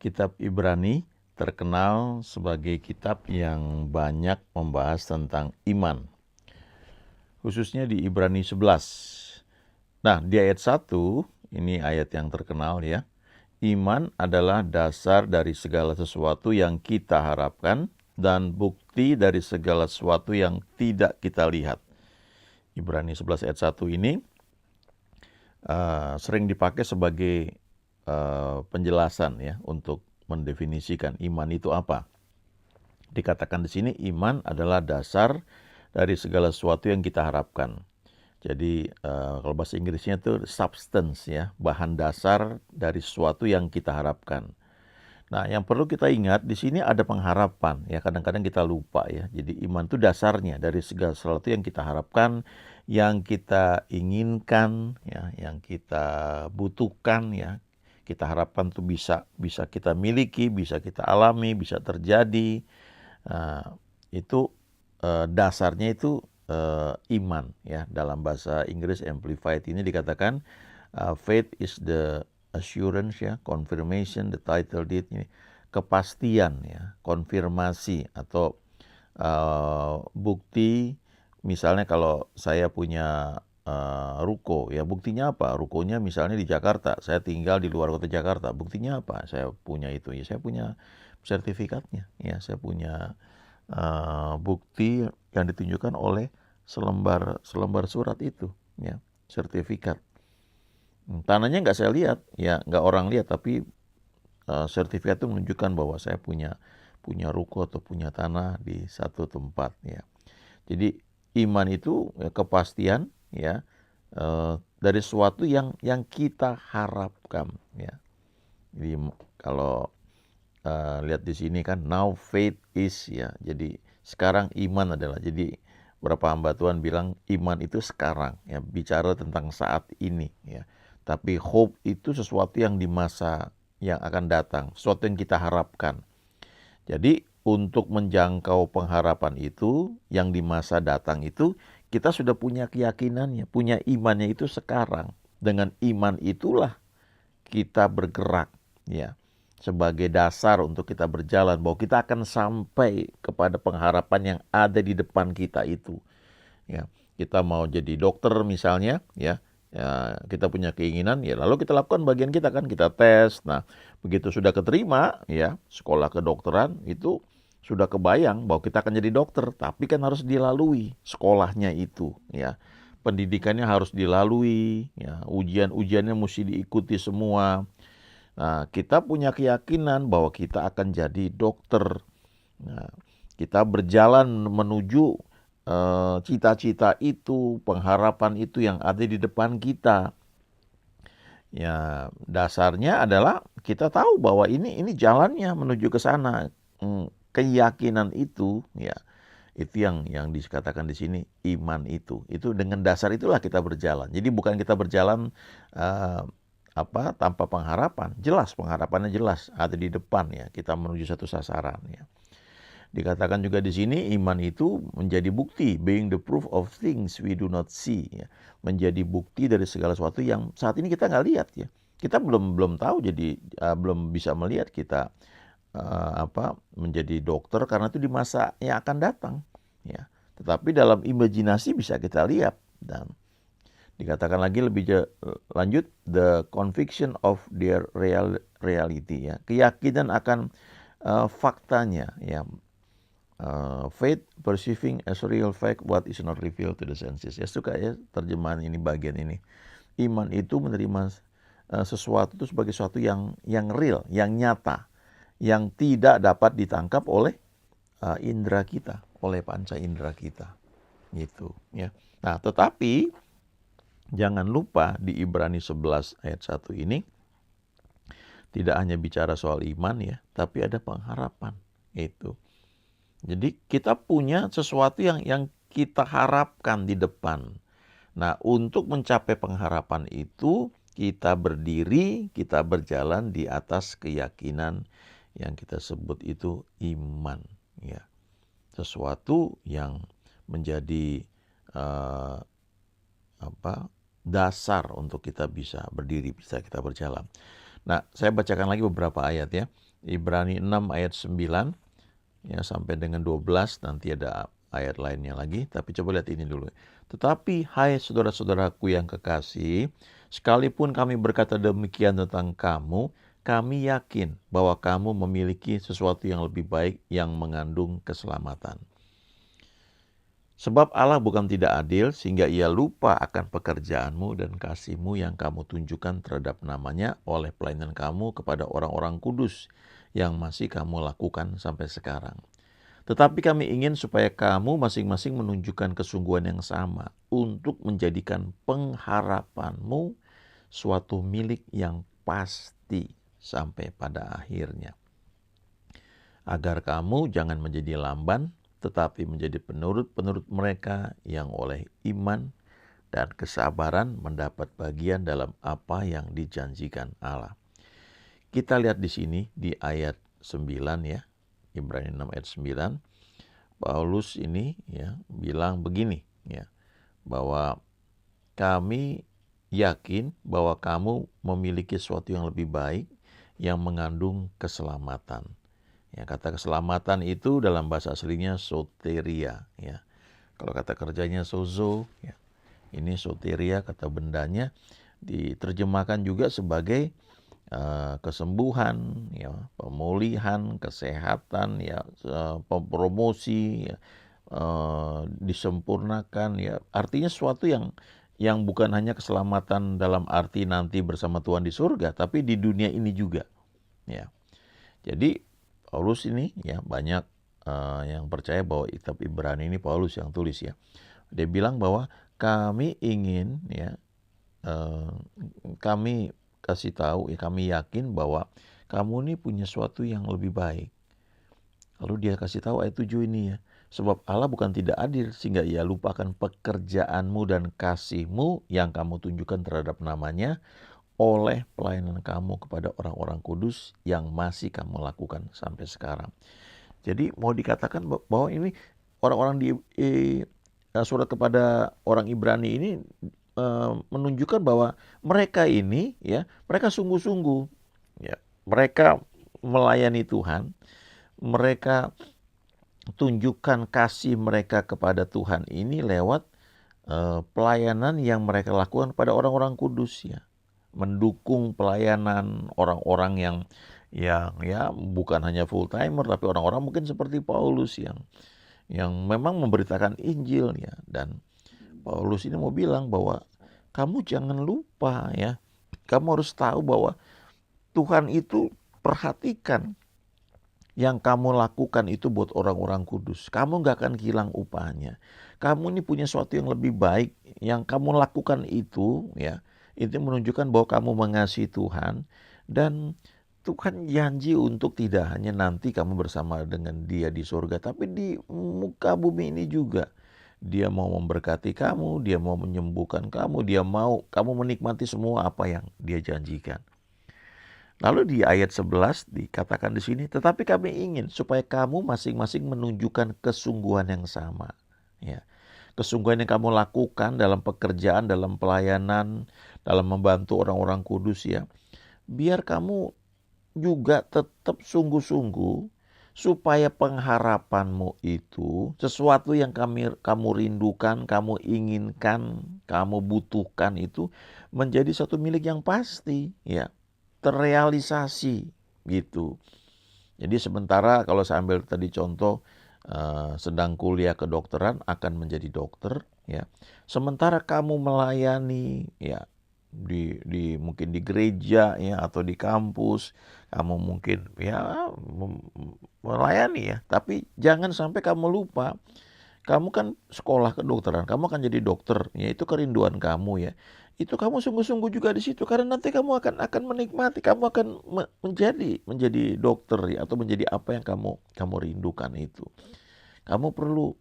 Kitab Ibrani terkenal sebagai kitab yang banyak membahas tentang iman, khususnya di Ibrani 11. Nah, di ayat 1, ini ayat yang terkenal ya. Iman adalah dasar dari segala sesuatu yang kita harapkan dan bukti dari segala sesuatu yang tidak kita lihat. Ibrani 11 ayat 1 ini sering dipakai sebagai penjelasan ya untuk mendefinisikan iman itu apa. Dikatakan di sini iman adalah dasar dari segala sesuatu yang kita harapkan. Jadi kalau bahasa Inggrisnya itu substance ya, bahan dasar dari sesuatu yang kita harapkan. Nah, yang perlu kita ingat di sini ada pengharapan ya, kadang-kadang kita lupa ya. Jadi iman itu dasarnya dari segala sesuatu yang kita harapkan, yang kita inginkan ya, yang kita butuhkan ya. Kita harapkan itu bisa kita miliki, bisa kita alami, bisa terjadi. Nah, itu dasarnya itu iman ya. Dalam bahasa Inggris Amplified ini dikatakan faith is the assurance ya, confirmation, the title deed ini, kepastian ya, konfirmasi atau bukti. Misalnya kalau saya punya ruko ya, buktinya apa? Rukonya misalnya di Jakarta, saya tinggal di luar kota Jakarta, buktinya apa? Saya punya itu ya, saya punya sertifikatnya ya, saya punya bukti yang ditunjukkan oleh selembar surat itu ya, sertifikat. Tanahnya nggak saya lihat ya, nggak orang lihat, tapi sertifikat itu menunjukkan bahwa saya punya ruko atau punya tanah di satu tempat ya. Jadi iman itu ya, kepastian ya, dari sesuatu yang kita harapkan ya. Jadi kalau lihat di sini kan now faith is ya. Jadi sekarang iman adalah, jadi beberapa hamba Tuhan bilang iman itu sekarang ya, bicara tentang saat ini ya. Tapi hope itu sesuatu yang di masa yang akan datang, sesuatu yang kita harapkan. Jadi untuk menjangkau pengharapan itu yang di masa datang itu, kita sudah punya keyakinannya, punya imannya itu sekarang. Dengan iman itulah kita bergerak ya, sebagai dasar untuk kita berjalan, bahwa kita akan sampai kepada pengharapan yang ada di depan kita itu ya. Kita mau jadi dokter misalnya ya, kita punya keinginan ya, lalu kita lakukan bagian kita kan, kita tes. Nah, begitu sudah keterima ya, sekolah kedokteran itu sudah kebayang bahwa kita akan jadi dokter, tapi kan harus dilalui sekolahnya itu ya. Pendidikannya harus dilalui ya, ujian-ujiannya mesti diikuti semua. Nah, kita punya keyakinan bahwa kita akan jadi dokter. Nah, kita berjalan menuju cita-cita itu, pengharapan itu yang ada di depan kita. Ya, dasarnya adalah kita tahu bahwa ini jalannya menuju ke sana. Keyakinan itu ya, itu yang dikatakan di sini iman itu. Itu dengan dasar itulah kita berjalan. Jadi bukan kita berjalan tanpa pengharapan. Jelas pengharapannya jelas ada di depan ya. Kita menuju satu sasaran ya. Dikatakan juga di sini iman itu menjadi bukti, being the proof of things we do not see ya. Menjadi bukti dari segala sesuatu yang saat ini kita nggak lihat ya. Kita belum tahu, jadi belum bisa melihat kita menjadi dokter karena itu di masa yang akan datang ya. Tetapi dalam imajinasi bisa kita lihat. Dan dikatakan lagi lebih lanjut, the conviction of their reality ya, keyakinan akan faktanya ya. Faith perceiving as real fact what is not revealed to the senses. Ya, suka ya terjemahan ini, bagian ini. Iman itu menerima sesuatu itu sebagai sesuatu yang real, yang nyata, yang tidak dapat ditangkap oleh indera kita, oleh panca indera kita. Gitu ya. Nah, tetapi jangan lupa di Ibrani 11 ayat 1 ini tidak hanya bicara soal iman ya, tapi ada pengharapan itu. Jadi kita punya sesuatu yang kita harapkan di depan. Nah, untuk mencapai pengharapan itu, kita berdiri, kita berjalan di atas keyakinan yang kita sebut itu iman. Ya. Sesuatu yang menjadi dasar untuk kita bisa berdiri, bisa kita berjalan. Nah, saya bacakan lagi beberapa ayat ya. Ibrani 6 ayat 9 ya sampai dengan 12, nanti ada ayat lainnya lagi, tapi coba lihat ini dulu. Tetapi hai saudara-saudaraku yang kekasih, sekalipun kami berkata demikian tentang kamu, kami yakin bahwa kamu memiliki sesuatu yang lebih baik yang mengandung keselamatan. Sebab Allah bukan tidak adil sehingga ia lupa akan pekerjaanmu dan kasihmu yang kamu tunjukkan terhadap namanya oleh pelayanan kamu kepada orang-orang kudus yang masih kamu lakukan sampai sekarang. Tetapi kami ingin supaya kamu masing-masing menunjukkan kesungguhan yang sama untuk menjadikan pengharapanmu suatu milik yang pasti sampai pada akhirnya. Agar kamu jangan menjadi lamban, tetapi menjadi penurut-penurut mereka yang oleh iman dan kesabaran mendapat bagian dalam apa yang dijanjikan Allah. Kita lihat di sini di ayat 9 ya, Ibrani 6 ayat 9, Paulus ini ya bilang begini ya, bahwa kami yakin bahwa kamu memiliki sesuatu yang lebih baik yang mengandung keselamatan. Ya, kata keselamatan itu dalam bahasa aslinya soteria ya. Kalau kata kerjanya sozo ya. Ini soteria kata bendanya diterjemahkan juga sebagai kesembuhan ya, pemulihan, kesehatan ya, promosi ya, disempurnakan ya. Artinya sesuatu yang bukan hanya keselamatan dalam arti nanti bersama Tuhan di surga, tapi di dunia ini juga ya. Jadi Paulus ini ya banyak yang percaya bahwa kitab Ibrani ini Paulus yang tulis ya. Dia bilang bahwa kami ingin ya, kami kasih tahu ya, kami yakin bahwa kamu ini punya sesuatu yang lebih baik. Lalu dia kasih tahu ayat 7 ini ya. Sebab Allah bukan tidak adil sehingga ia lupakan pekerjaanmu dan kasihmu yang kamu tunjukkan terhadap namanya oleh pelayanan kamu kepada orang-orang kudus yang masih kamu lakukan sampai sekarang. Jadi mau dikatakan bahwa ini orang-orang di surat kepada orang Ibrani ini menunjukkan bahwa mereka ini ya, mereka sungguh-sungguh ya, mereka melayani Tuhan, mereka tunjukkan kasih mereka kepada Tuhan ini lewat pelayanan yang mereka lakukan pada orang-orang kudus ya. Mendukung pelayanan orang-orang yang ya bukan hanya full timer, tapi orang-orang mungkin seperti Paulus yang memang memberitakan Injil ya. Dan Paulus ini mau bilang bahwa kamu jangan lupa ya, kamu harus tahu bahwa Tuhan itu perhatikan yang kamu lakukan itu buat orang-orang kudus. Kamu gak akan hilang upahnya. Kamu ini punya sesuatu yang lebih baik. Yang kamu lakukan itu ya, itu menunjukkan bahwa kamu mengasihi Tuhan. Dan Tuhan janji untuk tidak hanya nanti kamu bersama dengan Dia di surga, tapi di muka bumi ini juga. Dia mau memberkati kamu, Dia mau menyembuhkan kamu, Dia mau kamu menikmati semua apa yang Dia janjikan. Lalu di ayat 11 dikatakan di sini, tetapi kami ingin supaya kamu masing-masing menunjukkan kesungguhan yang sama. Ya. Kesungguhan yang kamu lakukan dalam pekerjaan, dalam pelayanan, dalam membantu orang-orang kudus ya. Biar kamu juga tetap sungguh-sungguh supaya pengharapanmu itu sesuatu yang kamu rindukan, kamu inginkan, kamu butuhkan itu menjadi satu milik yang pasti ya, terrealisasi gitu. Jadi sementara kalau saya ambil tadi contoh sedang kuliah kedokteran akan menjadi dokter ya. Sementara kamu melayani ya di mungkin di gereja ya atau di kampus, kamu mungkin ya melayani ya, tapi jangan sampai kamu lupa. Kamu kan sekolah kedokteran, kamu akan jadi dokter, ya itu kerinduan kamu ya. Itu kamu sungguh-sungguh juga di situ karena nanti kamu akan menikmati, kamu akan menjadi dokter ya atau menjadi apa yang kamu rindukan itu. Kamu perlu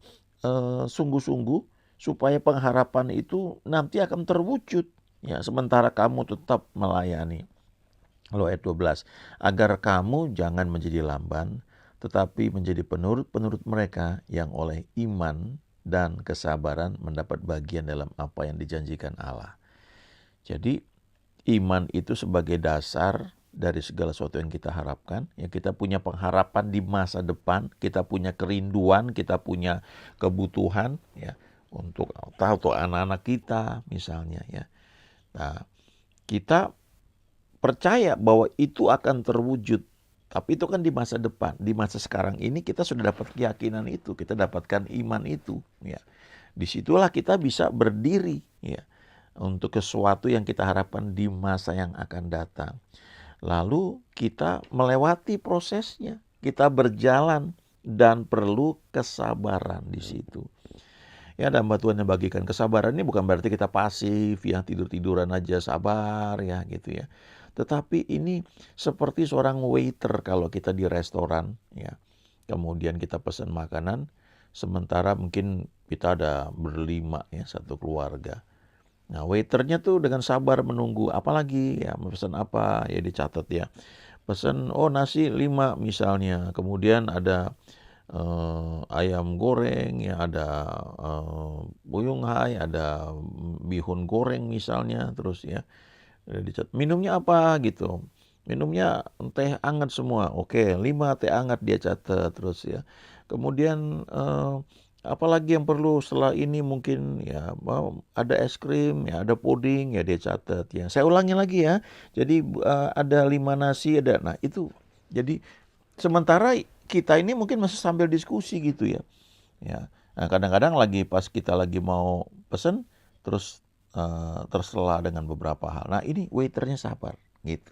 sungguh-sungguh supaya pengharapan itu nanti akan terwujud ya sementara kamu tetap melayani. Lalu ayat 12, agar kamu jangan menjadi lamban, tetapi menjadi penurut-penurut mereka yang oleh iman dan kesabaran mendapat bagian dalam apa yang dijanjikan Allah. Jadi iman itu sebagai dasar dari segala sesuatu yang kita harapkan. Ya, kita punya pengharapan di masa depan, kita punya kerinduan, kita punya kebutuhan ya untuk tahu anak-anak kita misalnya ya. Nah, kita percaya bahwa itu akan terwujud. Tapi itu kan di masa depan. Di masa sekarang ini kita sudah dapat keyakinan itu, kita dapatkan iman itu ya. Disitulah kita bisa berdiri ya untuk sesuatu yang kita harapkan di masa yang akan datang. Lalu kita melewati prosesnya, kita berjalan dan perlu kesabaran di situ. Ya, dan Tuhan yang bagikan kesabaran ini bukan berarti kita pasif ya, tidur-tiduran aja sabar ya gitu ya. Tetapi ini seperti seorang waiter kalau kita di restoran ya. Kemudian kita pesan makanan, sementara mungkin kita ada berlima ya, satu keluarga. Nah, waiternya tuh dengan sabar menunggu, apalagi ya, pesan apa ya dicatat ya. Pesan nasi 5 misalnya, kemudian ada ayam goreng ya, ada buyung hai, ada bihun goreng misalnya, terus ya dicatat minumnya apa gitu. Minumnya teh hangat semua. Oke, 5 teh hangat dia catat terus ya. Kemudian apalagi yang perlu setelah ini mungkin ya ada es krim ya, ada puding ya dia catat ya. Saya ulangi lagi ya. Jadi ada 5 nasi ada. Nah, itu. Jadi sementara kita ini mungkin masih sambil diskusi gitu ya. Ya. Nah, kadang-kadang pas kita lagi mau pesen terus tersela dengan beberapa hal. Nah, ini waiternya sabar gitu.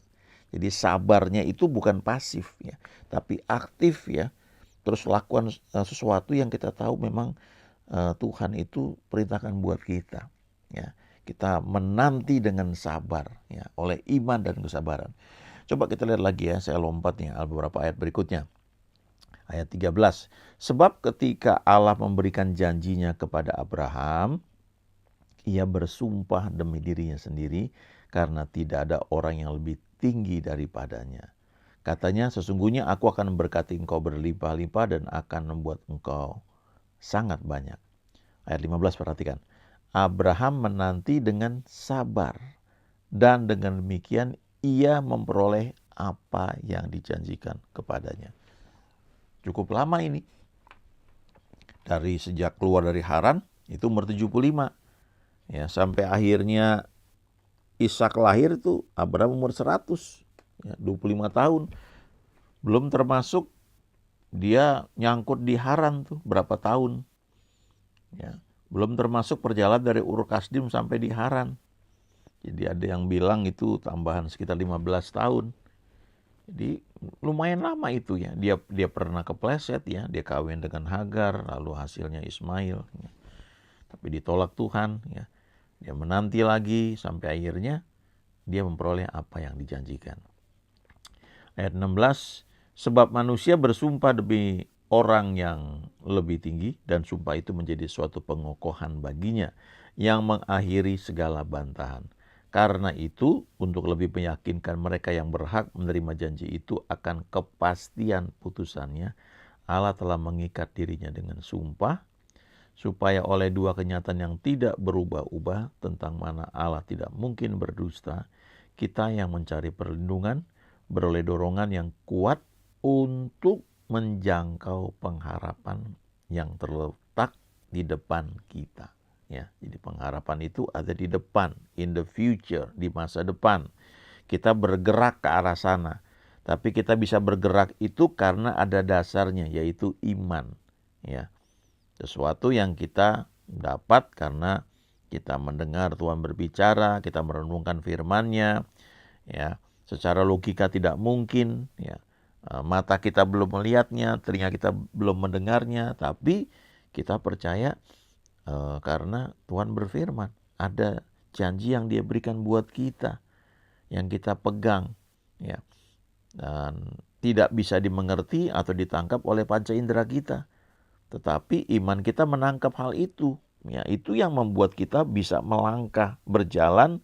Jadi sabarnya itu bukan pasif ya, tapi aktif ya. Terus lakukan sesuatu yang kita tahu memang Tuhan itu perintahkan buat kita ya. Kita menanti dengan sabar ya, oleh iman dan kesabaran. Coba kita lihat lagi ya, saya lompat ya beberapa ayat berikutnya. Ayat 13. Sebab ketika Allah memberikan janjinya kepada Abraham, ia bersumpah demi dirinya sendiri karena tidak ada orang yang lebih tinggi daripadanya. Katanya, sesungguhnya aku akan memberkati engkau berlimpah-limpah dan akan membuat engkau sangat banyak. Ayat 15 perhatikan. Abraham menanti dengan sabar dan dengan demikian ia memperoleh apa yang dijanjikan kepadanya. Cukup lama ini. Dari sejak keluar dari Haran itu umur 75. Ya, sampai akhirnya Ishak lahir itu Abraham umur 100. Ya, 25 tahun. Belum termasuk dia nyangkut di Haran tuh berapa tahun. Ya, belum termasuk perjalanan dari Ur Kasdim sampai di Haran. Jadi ada yang bilang itu tambahan sekitar 15 tahun. Jadi lumayan lama itu ya. Dia pernah kepleset ya, dia kawin dengan Hagar, lalu hasilnya Ismail. Ya. Tapi ditolak Tuhan ya. Dia menanti lagi sampai akhirnya dia memperoleh apa yang dijanjikan. Ayat 16, sebab manusia bersumpah demi orang yang lebih tinggi dan sumpah itu menjadi suatu pengokohan baginya yang mengakhiri segala bantahan. Karena itu, untuk lebih meyakinkan mereka yang berhak menerima janji itu akan kepastian putusannya, Allah telah mengikat dirinya dengan sumpah, supaya oleh dua kenyataan yang tidak berubah-ubah tentang mana Allah tidak mungkin berdusta, kita yang mencari perlindungan beroleh dorongan yang kuat untuk menjangkau pengharapan yang terletak di depan kita. Ya, jadi pengharapan itu ada di depan, in the future, di masa depan. Kita bergerak ke arah sana. Tapi kita bisa bergerak itu karena ada dasarnya, yaitu iman. Ya, sesuatu yang kita dapat karena kita mendengar Tuhan berbicara, kita merenungkan firman-Nya, ya. Secara logika tidak mungkin, ya. Mata kita belum melihatnya, telinga kita belum mendengarnya, tapi kita percaya karena Tuhan berfirman, ada janji yang Dia berikan buat kita, yang kita pegang, ya. Dan tidak bisa dimengerti atau ditangkap oleh panca indera kita. Tetapi iman kita menangkap hal itu. Ya, itu yang membuat kita bisa melangkah, berjalan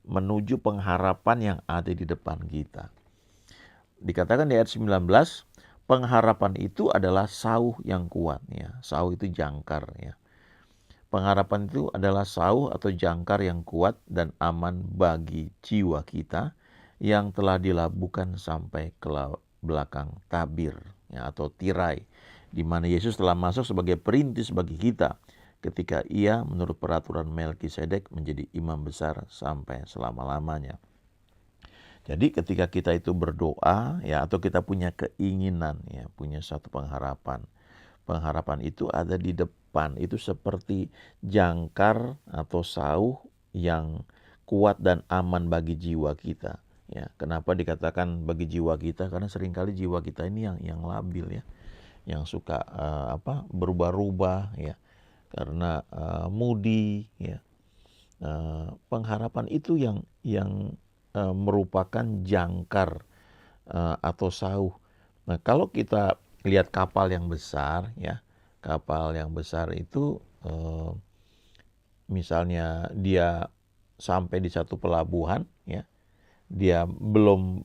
menuju pengharapan yang ada di depan kita. Dikatakan di ayat 19, pengharapan itu adalah sauh yang kuat. Ya. Sauh itu jangkar. Ya. Pengharapan itu adalah sauh atau jangkar yang kuat dan aman bagi jiwa kita yang telah dilabuhkan sampai ke belakang tabir, ya, atau tirai, di mana Yesus telah masuk sebagai perintis bagi kita ketika ia menurut peraturan Melkisedek menjadi imam besar sampai selama-lamanya. Jadi ketika kita itu berdoa, ya, atau kita punya keinginan, ya, punya satu pengharapan. Pengharapan itu ada di depan, itu seperti jangkar atau sauh yang kuat dan aman bagi jiwa kita. Ya, kenapa dikatakan bagi jiwa kita? Karena seringkali jiwa kita ini yang labil, ya, yang suka berubah-ubah, ya, karena moody, ya. Pengharapan itu yang merupakan jangkar atau sauh. Nah, kalau kita lihat kapal yang besar, ya, kapal yang besar itu misalnya dia sampai di satu pelabuhan, ya, dia belum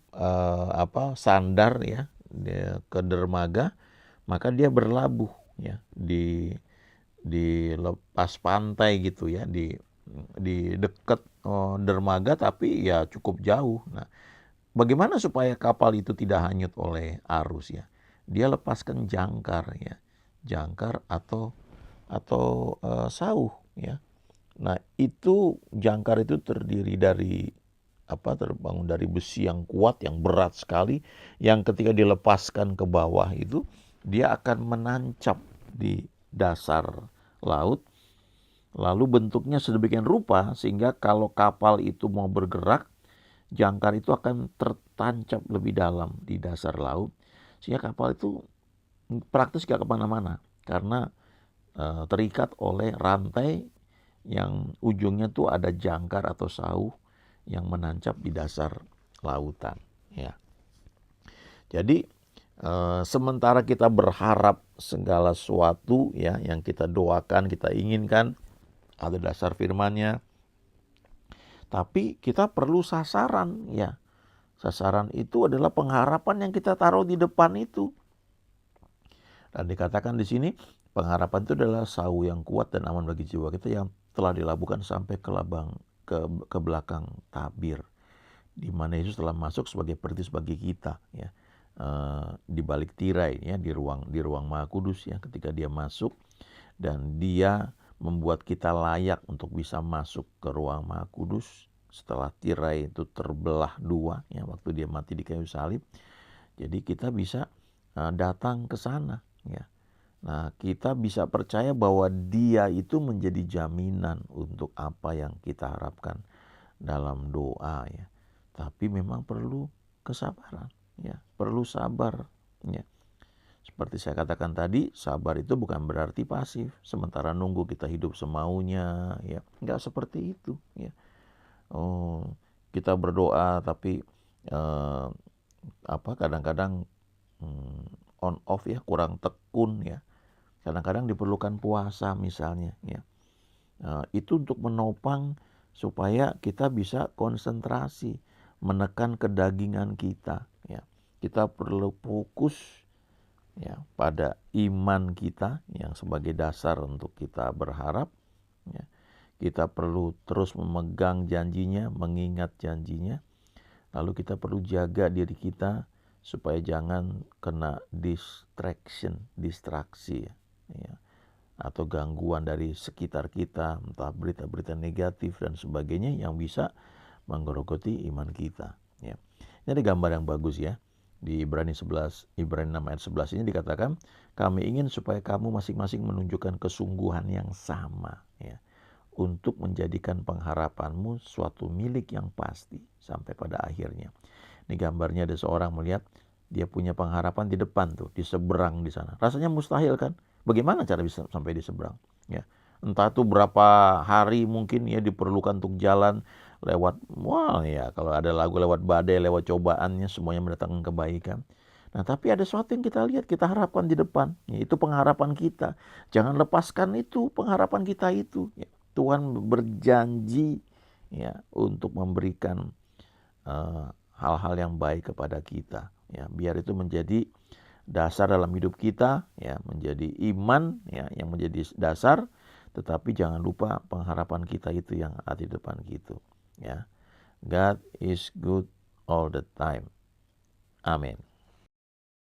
sandar, ya, dia ke dermaga, maka dia berlabuh, ya, di lepas pantai gitu, ya, di dekat dermaga tapi ya cukup jauh. Nah, bagaimana supaya kapal itu tidak hanyut oleh arus, ya? Dia lepaskan jangkar, ya, jangkar atau sauh, ya. Nah, itu jangkar itu terdiri dari terbangun dari besi yang kuat, yang berat sekali, yang ketika dilepaskan ke bawah itu dia akan menancap di dasar laut, lalu bentuknya sedemikian rupa sehingga kalau kapal itu mau bergerak, jangkar itu akan tertancap lebih dalam di dasar laut, sehingga kapal itu praktis gak kemana-mana karena terikat oleh rantai yang ujungnya tuh ada jangkar atau sauh yang menancap di dasar lautan, ya. Jadi sementara kita berharap segala sesuatu, ya, yang kita doakan, kita inginkan ada dasar firman-Nya, tapi kita perlu sasaran, ya. Sasaran itu adalah pengharapan yang kita taruh di depan itu. Dan dikatakan di sini pengharapan itu adalah sauh yang kuat dan aman bagi jiwa kita yang telah dilabuhkan sampai ke belakang tabir, di mana Yesus telah masuk sebagai perintis bagi kita, ya, di balik tirai, ya, di ruang Maha Kudus, ya, ketika dia masuk dan dia membuat kita layak untuk bisa masuk ke ruang Maha Kudus setelah tirai itu terbelah dua, ya, waktu dia mati di kayu salib. Jadi kita bisa datang ke sana, ya. Nah, kita bisa percaya bahwa dia itu menjadi jaminan untuk apa yang kita harapkan dalam doa, ya. Tapi memang perlu kesabaran, ya, perlu sabar, ya. Seperti saya katakan tadi, sabar itu bukan berarti pasif. Sementara nunggu kita hidup semaunya, ya, nggak seperti itu, ya. Kita berdoa tapi kadang-kadang on off, ya, kurang tekun, ya. Kadang-kadang diperlukan puasa misalnya, ya. Itu untuk menopang supaya kita bisa konsentrasi, menekan kedagingan kita, ya. Kita perlu fokus, ya, pada iman kita yang sebagai dasar untuk kita berharap, ya. Kita perlu terus memegang janjinya, mengingat janjinya. Lalu kita perlu jaga diri kita supaya jangan kena distraksi, ya, atau gangguan dari sekitar kita, entah berita-berita negatif dan sebagainya yang bisa menggerogoti iman kita, ya. Ini ada gambar yang bagus, ya. Di Ibrani 6 ayat 11 ini dikatakan, kami ingin supaya kamu masing-masing menunjukkan kesungguhan yang sama, ya, untuk menjadikan pengharapanmu suatu milik yang pasti sampai pada akhirnya. Ini gambarnya ada seorang melihat dia punya pengharapan di depan tuh, di seberang di sana. Rasanya mustahil kan? Bagaimana cara bisa sampai di seberang? Ya, entah tuh berapa hari mungkin, ya, diperlukan untuk jalan lewat, ya, kalau ada lagu lewat badai, lewat cobaannya, semuanya mendatangkan kebaikan. Nah, tapi ada sesuatu yang kita lihat, kita harapkan di depan, yaitu pengharapan kita. Jangan lepaskan itu, pengharapan kita itu, ya. Tuhan berjanji, ya, untuk memberikan hal-hal yang baik kepada kita, ya, biar itu menjadi dasar dalam hidup kita, ya, menjadi iman, ya, yang menjadi dasar. Tetapi jangan lupa pengharapan kita itu yang ada di depan kita, ya. God is good all the time. Amin.